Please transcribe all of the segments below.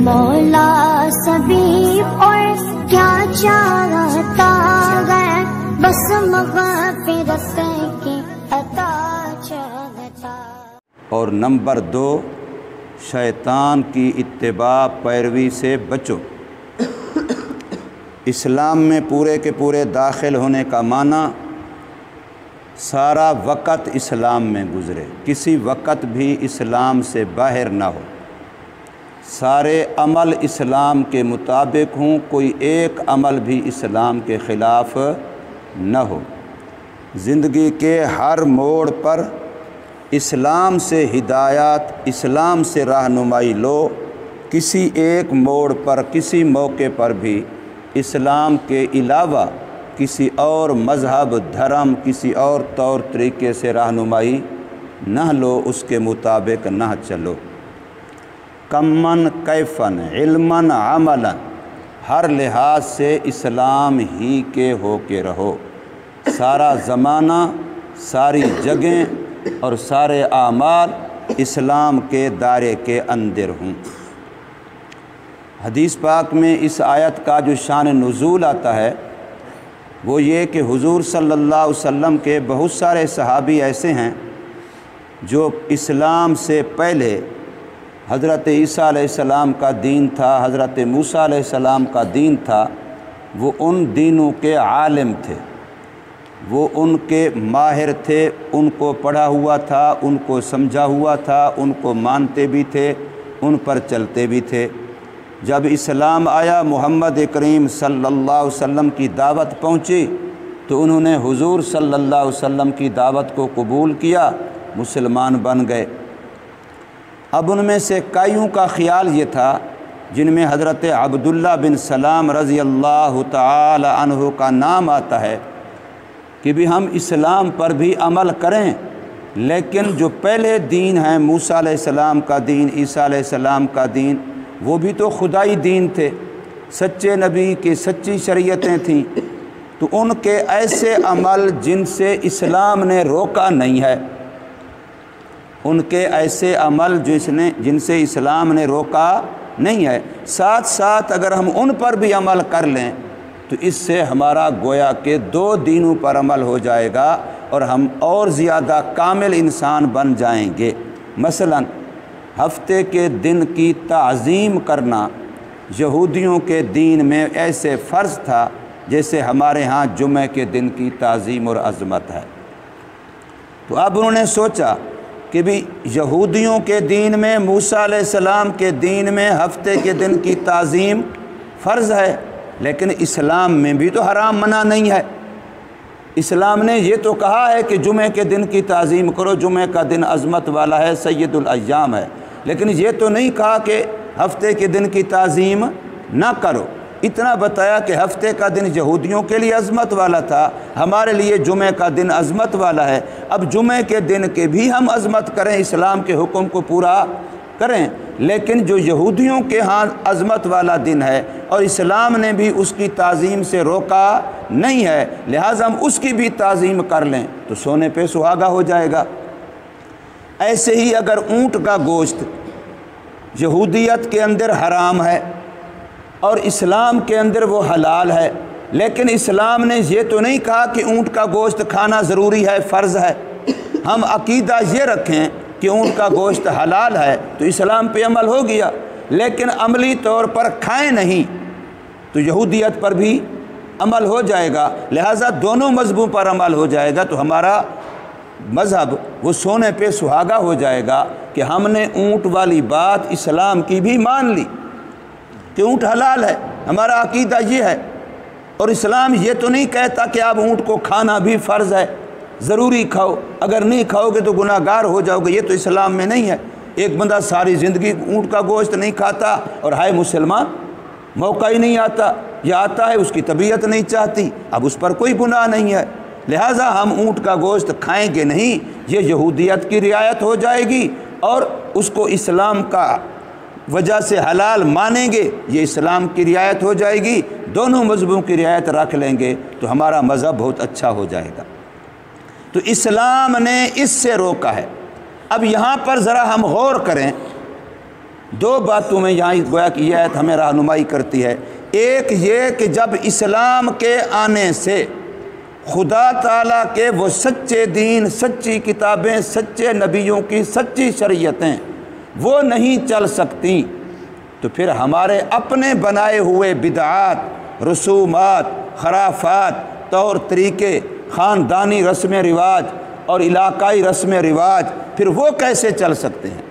مولا سبھی اور کیا چاہتا ہے، بس مغفرت کی عطا چاہتا۔ اور نمبر 2، شیطان کی اتباع پیروی سے بچو۔ اسلام میں پورے کے پورے داخل ہونے کا معنی سارا وقت اسلام میں گزرے، کسی وقت بھی اسلام سے باہر نہ ہو، سارے عمل اسلام کے مطابق ہوں، کوئی ایک عمل بھی اسلام کے خلاف نہ ہو، زندگی کے ہر موڑ پر اسلام سے ہدایات، اسلام سے رہنمائی لو، کسی ایک موڑ پر، کسی موقع پر بھی اسلام کے علاوہ کسی اور مذہب، دھرم، کسی اور طور طریقے سے رہنمائی نہ لو، اس کے مطابق نہ چلو۔ کمن کیفن علماً عملاً، ہر لحاظ سے اسلام ہی کے ہو کے رہو، سارا زمانہ، ساری جگہیں اور سارے اعمال اسلام کے دائرے کے اندر ہوں۔ حدیث پاک میں اس آیت کا جو شان نزول آتا ہے وہ یہ کہ حضور صلی اللہ علیہ وسلم کے بہت سارے صحابی ایسے ہیں جو اسلام سے پہلے حضرت عیسیٰ علیہ السلام کا دین تھا، حضرت موسیٰ علیہ السلام کا دین تھا، وہ ان دینوں کے عالم تھے، وہ ان کے ماہر تھے، ان کو پڑھا ہوا تھا، ان کو سمجھا ہوا تھا، ان کو مانتے بھی تھے، ان پر چلتے بھی تھے۔ جب اسلام آیا، محمد کریم صلی اللہ علیہ وسلم کی دعوت پہنچی تو انہوں نے حضور صلی اللہ علیہ وسلم کی دعوت کو قبول کیا، مسلمان بن گئے۔ اب ان میں سے کئیوں کا خیال یہ تھا، جن میں حضرت عبداللہ بن سلام رضی اللہ تعالی عنہ کا نام آتا ہے، کہ بھی ہم اسلام پر بھی عمل کریں، لیکن جو پہلے دین ہیں، موسیٰ علیہ السلام کا دین، عیسیٰ علیہ السلام کا دین، وہ بھی تو خدائی دین تھے، سچے نبی کی سچی شریعتیں تھیں، تو ان کے ایسے عمل جن سے اسلام نے روکا نہیں ہے، ان کے ایسے عمل جن سے اسلام نے روکا نہیں ہے، ساتھ ساتھ اگر ہم ان پر بھی عمل کر لیں تو اس سے ہمارا گویا کہ 2 دینوں پر عمل ہو جائے گا اور ہم اور زیادہ کامل انسان بن جائیں گے۔ مثلا ہفتے کے دن کی تعظیم کرنا یہودیوں کے دین میں ایسے فرض تھا جیسے ہمارے ہاں جمعہ کے دن کی تعظیم اور عظمت ہے۔ تو اب انہوں نے سوچا کہ بھی یہودیوں کے دین میں، موسیٰ علیہ السلام کے دین میں ہفتے کے دن کی تعظیم فرض ہے، لیکن اسلام میں بھی تو حرام منع نہیں ہے۔ اسلام نے یہ تو کہا ہے کہ جمعہ کے دن کی تعظیم کرو، جمعہ کا دن عظمت والا ہے، سید الایام ہے، لیکن یہ تو نہیں کہا کہ ہفتے کے دن کی تعظیم نہ کرو۔ اتنا بتایا کہ ہفتے کا دن یہودیوں کے لیے عظمت والا تھا، ہمارے لیے جمعہ کا دن عظمت والا ہے۔ اب جمعہ کے دن کے بھی ہم عظمت کریں، اسلام کے حکم کو پورا کریں، لیکن جو یہودیوں کے ہاں عظمت والا دن ہے اور اسلام نے بھی اس کی تعظیم سے روکا نہیں ہے، لہٰذا ہم اس کی بھی تعظیم کر لیں تو سونے پہ سہاگا ہو جائے گا۔ ایسے ہی اگر اونٹ کا گوشت یہودیت کے اندر حرام ہے اور اسلام کے اندر وہ حلال ہے، لیکن اسلام نے یہ تو نہیں کہا کہ اونٹ کا گوشت کھانا ضروری ہے، فرض ہے۔ ہم عقیدہ یہ رکھیں کہ اونٹ کا گوشت حلال ہے تو اسلام پہ عمل ہو گیا، لیکن عملی طور پر کھائیں نہیں تو یہودیت پر بھی عمل ہو جائے گا، لہٰذا دونوں مذہبوں پر عمل ہو جائے گا تو ہمارا مذہب وہ سونے پہ سہاگا ہو جائے گا کہ ہم نے اونٹ والی بات اسلام کی بھی مان لی کہ اونٹ حلال ہے، ہمارا عقیدہ یہ ہے۔ اور اسلام یہ تو نہیں کہتا کہ آپ اونٹ کو کھانا بھی فرض ہے، ضروری کھاؤ، اگر نہیں کھاؤ گے تو گناہ گار ہو جاؤ گے، یہ تو اسلام میں نہیں ہے۔ ایک بندہ ساری زندگی اونٹ کا گوشت نہیں کھاتا اور ہے مسلمان، موقع ہی نہیں آتا، یا آتا ہے اس کی طبیعت نہیں چاہتی، اب اس پر کوئی گناہ نہیں ہے، لہٰذا ہم اونٹ کا گوشت کھائیں گے نہیں، یہ یہودیت کی رعایت ہو جائے گی اور اس کو اسلام کا وجہ سے حلال مانیں گے، یہ اسلام کی رعایت ہو جائے گی، دونوں مذہبوں کی رعایت رکھ لیں گے تو ہمارا مذہب بہت اچھا ہو جائے گا۔ تو اسلام نے اس سے روکا ہے۔ اب یہاں پر ذرا ہم غور کریں دو باتوں میں یہاں گویا کہ یہ آیت ہمیں رہنمائی کرتی ہے۔ ایک یہ کہ جب اسلام کے آنے سے خدا تعالیٰ کے وہ سچے دین، سچی کتابیں، سچے نبیوں کی سچی شریعتیں وہ نہیں چل سکتی، تو پھر ہمارے اپنے بنائے ہوئے بدعات، رسومات، خرافات، طور طریقے، خاندانی رسم رواج اور علاقائی رسم رواج پھر وہ کیسے چل سکتے ہیں؟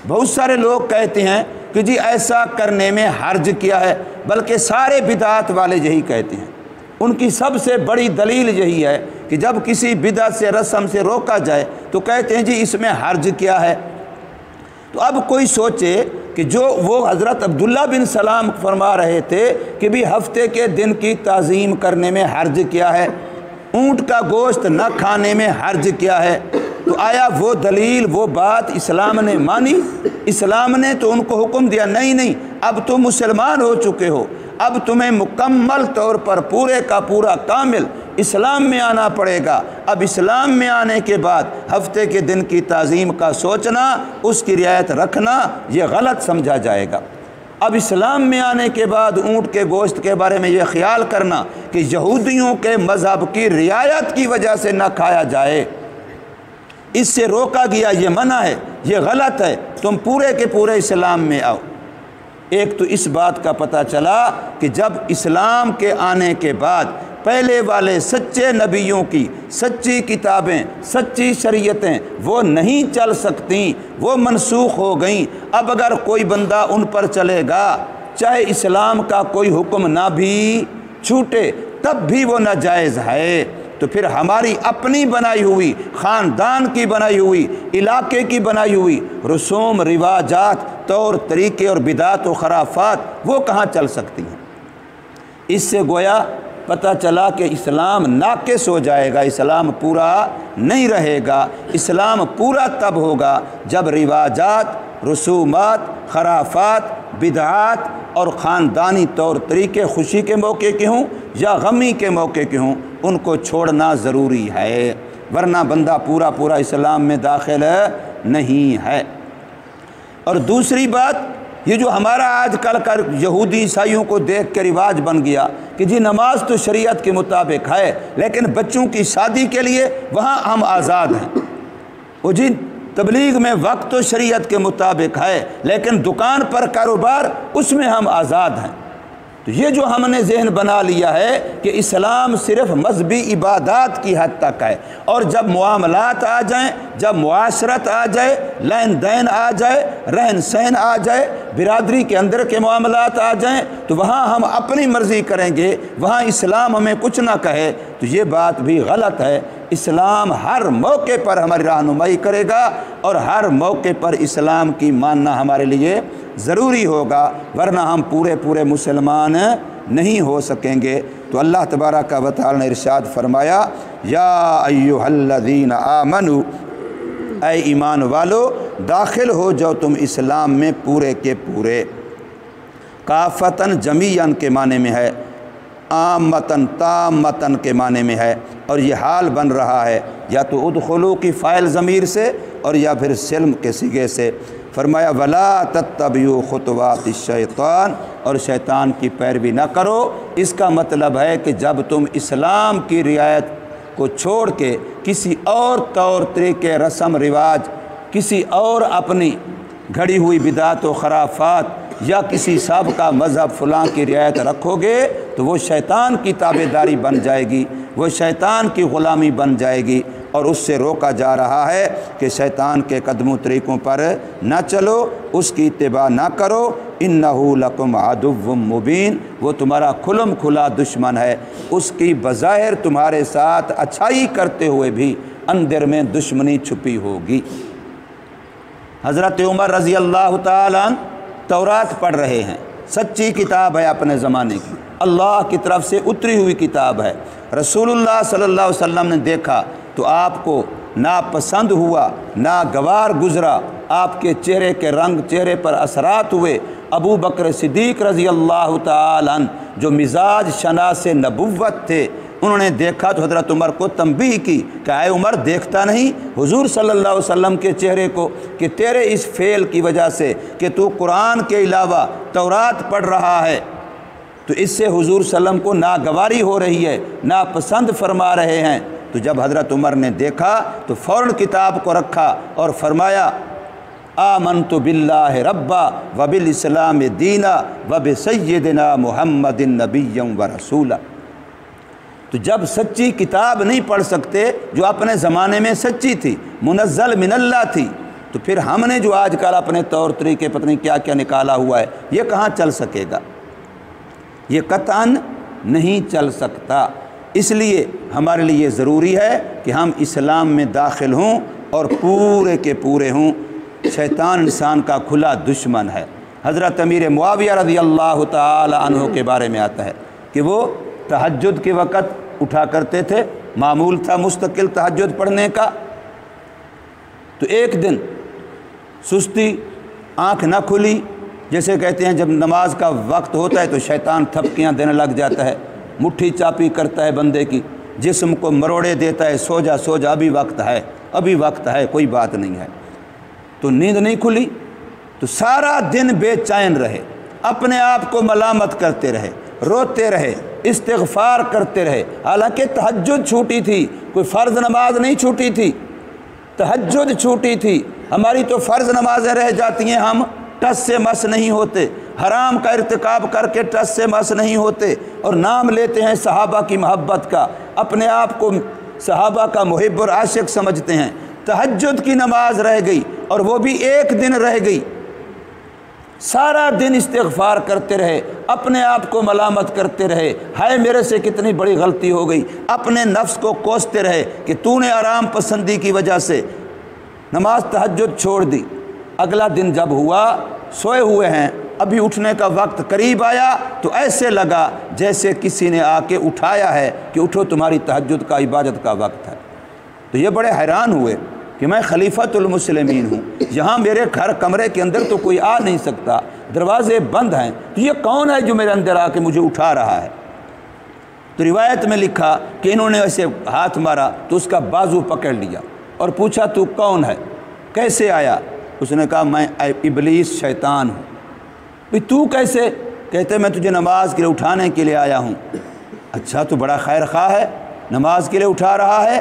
بہت سارے لوگ کہتے ہیں کہ جی ایسا کرنے میں حرج کیا ہے، بلکہ سارے بدعات والے یہی کہتے ہیں۔ ان کی سب سے بڑی دلیل یہی ہے کہ جب کسی بدعت سے، رسم سے روکا جائے تو کہتے ہیں جی اس میں حرج کیا ہے۔ تو اب کوئی سوچے کہ جو وہ حضرت عبداللہ بن سلام فرما رہے تھے کہ بھی ہفتے کے دن کی تعظیم کرنے میں حرج کیا ہے، اونٹ کا گوشت نہ کھانے میں حرج کیا ہے، تو آیا وہ دلیل، وہ بات اسلام نے مانی؟ اسلام نے تو ان کو حکم دیا نہیں، اب تم مسلمان ہو چکے ہو، اب تمہیں مکمل طور پر پورے کا پورا کامل اسلام میں آنا پڑے گا۔ اب اسلام میں آنے کے بعد ہفتے کے دن کی تعظیم کا سوچنا، اس کی رعایت رکھنا یہ غلط سمجھا جائے گا۔ اب اسلام میں آنے کے بعد اونٹ کے گوشت کے بارے میں یہ خیال کرنا کہ یہودیوں کے مذہب کی رعایت کی وجہ سے نہ کھایا جائے، اس سے روکا گیا، یہ منع ہے، یہ غلط ہے، تم پورے کے پورے اسلام میں آؤ۔ ایک تو اس بات کا پتہ چلا کہ جب اسلام کے آنے کے بعد پہلے والے سچے نبیوں کی سچی کتابیں، سچی شریعتیں وہ نہیں چل سکتیں، وہ منسوخ ہو گئیں۔ اب اگر کوئی بندہ ان پر چلے گا، چاہے اسلام کا کوئی حکم نہ بھی چھوٹے تب بھی وہ ناجائز ہے۔ تو پھر ہماری اپنی بنائی ہوئی، خاندان کی بنائی ہوئی، علاقے کی بنائی ہوئی رسوم، رواجات، طور طریقے اور بدعات و خرافات وہ کہاں چل سکتی ہیں؟ اس سے گویا پتہ چلا کہ اسلام ناقص ہو جائے گا، اسلام پورا نہیں رہے گا۔ اسلام پورا تب ہوگا جب رواجات، رسومات، خرافات، بدعات اور خاندانی طور طریقے خوشی کے موقع کے ہوں یا غمی کے موقع کے ہوں، ان کو چھوڑنا ضروری ہے، ورنہ بندہ پورا اسلام میں داخل نہیں ہے۔ اور دوسری بات، یہ جو ہمارا آج کل کا یہودی عیسائیوں کو دیکھ کے رواج بن گیا کہ جی نماز تو شریعت کے مطابق ہے، لیکن بچوں کی شادی کے لیے وہاں ہم آزاد ہیں، وہ جی تبلیغ میں وقت تو شریعت کے مطابق ہے، لیکن دکان پر کاروبار اس میں ہم آزاد ہیں۔ تو یہ جو ہم نے ذہن بنا لیا ہے کہ اسلام صرف مذہبی عبادات کی حد تک ہے، اور جب معاملات آ جائیں، جب معاشرت آ جائے، لین دین آ جائے، رہن سہن آ جائے، برادری کے اندر کے معاملات آ جائیں، تو وہاں ہم اپنی مرضی کریں گے، وہاں اسلام ہمیں کچھ نہ کہے، تو یہ بات بھی غلط ہے۔ اسلام ہر موقع پر ہماری رہنمائی کرے گا، اور ہر موقع پر اسلام کی ماننا ہمارے لیے ضروری ہوگا، ورنہ ہم پورے مسلمان نہیں ہو سکیں گے۔ تو اللہ تبارک و تعالی نے ارشاد فرمایا، یا ایھا الذین آمنوا، اے ایمان والو داخل ہو جاؤ تم اسلام میں پورے کے پورے۔ کافتن جمیعاً کے معنی میں ہے، عامتاً تامتاً کے معنی میں ہے، اور یہ حال بن رہا ہے یا تو ادخلوا کی فاعل ضمیر سے اور یا پھر سلم کے صیغے سے۔ فرمایا ولا تتبعوا خطوات الشیطان، اور شیطان کی پیروی نہ کرو۔ اس کا مطلب ہے کہ جب تم اسلام کی رعایت کو چھوڑ کے کسی اور طور طریقے، رسم رواج، کسی اور اپنی گھڑی ہوئی بدعات و خرافات یا کسی سابقہ مذہب فلاں کی رعایت رکھو گے تو وہ شیطان کی تابع داری بن جائے گی، وہ شیطان کی غلامی بن جائے گی، اور اس سے روکا جا رہا ہے کہ شیطان کے قدموں طریقوں پر نہ چلو، اس کی اتباع نہ کرو۔ انہ لکم عدو مبین، وہ تمہارا کھلم کھلا دشمن ہے، اس کی بظاہر تمہارے ساتھ اچھائی کرتے ہوئے بھی اندر میں دشمنی چھپی ہوگی۔ حضرت عمر رضی اللہ تعالیٰ عنہ تورات پڑھ رہے ہیں، سچی کتاب ہے اپنے زمانے کی، اللہ کی طرف سے اتری ہوئی کتاب ہے۔ رسول اللہ صلی اللہ علیہ وسلم نے دیکھا تو آپ کو ناپسند ہوا، ناگوار گزرا، آپ کے چہرے کے رنگ، چہرے پر اثرات ہوئے۔ ابو بکر صدیق رضی اللہ تعالیٰ عنہ جو مزاج شناس نبوت تھے، انہوں نے دیکھا تو حضرت عمر کو تنبیہ کی کہ اے عمر دیکھتا نہیں حضور صلی اللہ علیہ وسلم کے چہرے کو کہ تیرے اس فعل کی وجہ سے کہ تو قرآن کے علاوہ تورات پڑھ رہا ہے تو اس سے حضور صلی اللہ علیہ وسلم کو ناگواری ہو رہی ہے، ناپسند فرما رہے ہیں۔ تو جب حضرت عمر نے دیکھا تو فوراً کتاب کو رکھا اور فرمایا آمنت باللہ ربا وبالاسلام دینا وبسیدنا محمد نبیا ورسولا۔ تو جب سچی کتاب نہیں پڑھ سکتے جو اپنے زمانے میں سچی تھی، منزل من اللہ تھی، تو پھر ہم نے جو آج کل اپنے طور طریقے پتہ نہیں کیا کیا نکالا ہوا ہے، یہ کہاں چل سکے گا؟ یہ قطعاً نہیں چل سکتا۔ اس لیے ہمارے لیے ضروری ہے کہ ہم اسلام میں داخل ہوں اور پورے کے پورے ہوں۔ شیطان انسان کا کھلا دشمن ہے۔ حضرت امیر معاویہ رضی اللہ تعالی عنہ کے بارے میں آتا ہے کہ وہ تہجد کے وقت اٹھا کرتے تھے، معمول تھا مستقل تہجد پڑھنے کا۔ تو ایک دن سستی، آنکھ نہ کھلی، جیسے کہتے ہیں جب نماز کا وقت ہوتا ہے تو شیطان تھپکیاں دینے لگ جاتا ہے، مٹھی چاپی کرتا ہے بندے کی، جسم کو مروڑے دیتا ہے، سو جا سو جا، ابھی وقت ہے، ابھی وقت ہے، کوئی بات نہیں ہے۔ تو نیند نہیں کھلی تو سارا دن بے چین رہے، اپنے آپ کو ملامت کرتے رہے، روتے رہے، استغفار کرتے رہے، حالانکہ تہجد چھوٹی تھی، کوئی فرض نماز نہیں چھوٹی تھی، تہجد چھوٹی تھی۔ ہماری تو فرض نمازیں رہ جاتی ہیں، ہم ٹس سے مس نہیں ہوتے، حرام کا ارتکاب کر کے ٹس سے مس نہیں ہوتے، اور نام لیتے ہیں صحابہ کی محبت کا، اپنے آپ کو صحابہ کا محب اور عاشق سمجھتے ہیں۔ تہجد کی نماز رہ گئی اور وہ بھی ایک دن رہ گئی، سارا دن استغفار کرتے رہے، اپنے آپ کو ملامت کرتے رہے، ہائے میرے سے کتنی بڑی غلطی ہو گئی، اپنے نفس کو کوستے رہے کہ تو نے آرام پسندی کی وجہ سے نماز تہجد چھوڑ دی۔ اگلا دن جب ہوا، سوئے ہوئے ہیں، ابھی اٹھنے کا وقت قریب آیا تو ایسے لگا جیسے کسی نے آ کے اٹھایا ہے کہ اٹھو تمہاری تہجد کا عبادت کا وقت ہے۔ تو یہ بڑے حیران ہوئے کہ میں خلیفۃ المسلمین ہوں، یہاں میرے گھر کمرے کے اندر تو کوئی آ نہیں سکتا، دروازے بند ہیں، تو یہ کون ہے جو میرے اندر آ کے مجھے اٹھا رہا ہے؟ تو روایت میں لکھا کہ انہوں نے ایسے ہاتھ مارا تو اس کا بازو پکڑ لیا اور پوچھا تو کون ہے، کیسے آیا؟ اس نے کہا میں ابلیس شیطان ہوں۔ بھئی تو کیسے؟ کہتے میں تجھے نماز کے لیے اٹھانے کے لیے آیا ہوں۔ اچھا تو بڑا خیر خواہ ہے، نماز کے لیے اٹھا رہا ہے،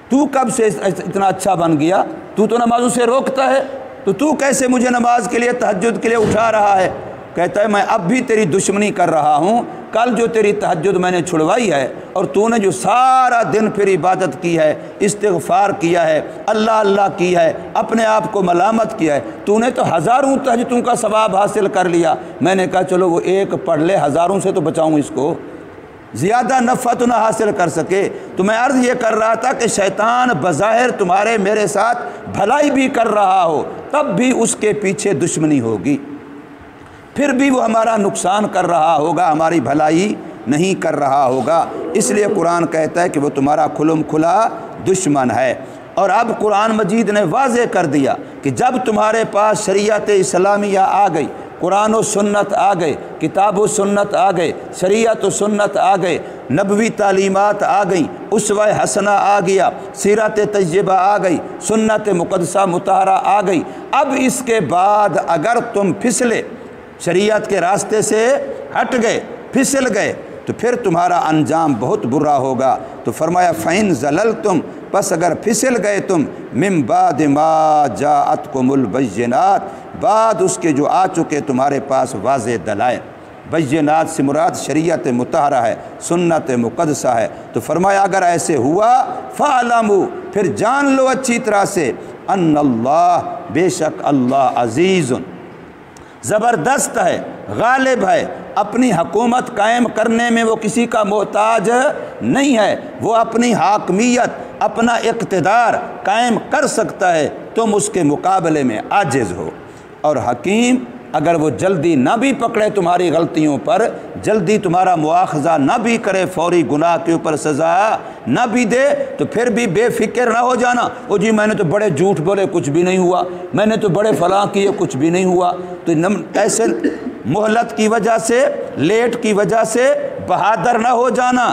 تو کب سے اتنا اچھا بن گیا؟ تو نمازوں سے روکتا ہے، تو کیسے مجھے نماز کے لیے تہجد کے لیے اٹھا رہا ہے؟ کہتا ہے میں اب بھی تیری دشمنی کر رہا ہوں، کل جو تیری تہجد میں نے چھڑوائی ہے اور تو نے جو سارا دن پھر عبادت کی ہے، استغفار کیا ہے، اللہ اللہ کی ہے، اپنے آپ کو ملامت کیا ہے، تو نے تو ہزاروں تہجدوں کا ثواب حاصل کر لیا۔ میں نے کہا چلو وہ ایک پڑھ لے، ہزاروں سے تو بچاؤں اس کو، زیادہ نفع تو نہ حاصل کر سکے۔ تو میں عرض یہ کر رہا تھا کہ شیطان بظاہر تمہارے میرے ساتھ بھلائی بھی کر رہا ہو تب بھی اس کے پیچھے دشمنی ہوگی، پھر بھی وہ ہمارا نقصان کر رہا ہوگا، ہماری بھلائی نہیں کر رہا ہوگا۔ اس لیے قرآن کہتا ہے کہ وہ تمہارا کھلم کھلا دشمن ہے۔ اور اب قرآن مجید نے واضح کر دیا کہ جب تمہارے پاس شریعت اسلامیہ آ گئی، قرآن و سنت آ گئے، کتاب و سنت آ گئے، شریعت و سنت آ گئے، نبوی تعلیمات آ گئیں، اسوہ حسنہ آ گیا، سیرت طیبہ آ گئی، سنت مقدسہ مطہرہ آ گئی، اب اس کے بعد اگر تم پھسلے، شریعت کے راستے سے ہٹ گئے، پھسل گئے، تو پھر تمہارا انجام بہت برا ہوگا۔ تو فرمایا فَإِن زَلَلْتُمْ، پس اگر پھسل گئے تم، مِن بَعْدِ مَا جَاءَتْكُمُ الْبَيِّنَاتُ، بعد اس کے جو آ چکے تمہارے پاس واضح دلائل، بینات سے مراد شریعت مطہرہ ہے، سنت مقدسہ ہے۔ تو فرمایا اگر ایسے ہوا فَاعْلَمُوا، پھر جان لو اچھی طرح سے، ان اللہ، بے شک اللہ عزیز، زبردست ہے، غالب ہے، اپنی حکومت قائم کرنے میں وہ کسی کا محتاج نہیں ہے، وہ اپنی حاکمیت، اپنا اقتدار قائم کر سکتا ہے، تم اس کے مقابلے میں عاجز ہو۔ اور حکیم اگر وہ جلدی نہ بھی پکڑے تمہاری غلطیوں پر، جلدی تمہارا مواخذہ نہ بھی کرے، فوری گناہ کے اوپر سزا نہ بھی دے، تو پھر بھی بے فکر نہ ہو جانا، او جی میں نے تو بڑے جھوٹ بولے کچھ بھی نہیں ہوا، میں نے تو بڑے فلاں کیے کچھ بھی نہیں ہوا۔ تو ایسے مہلت کی وجہ سے، لیٹ کی وجہ سے بہادر نہ ہو جانا،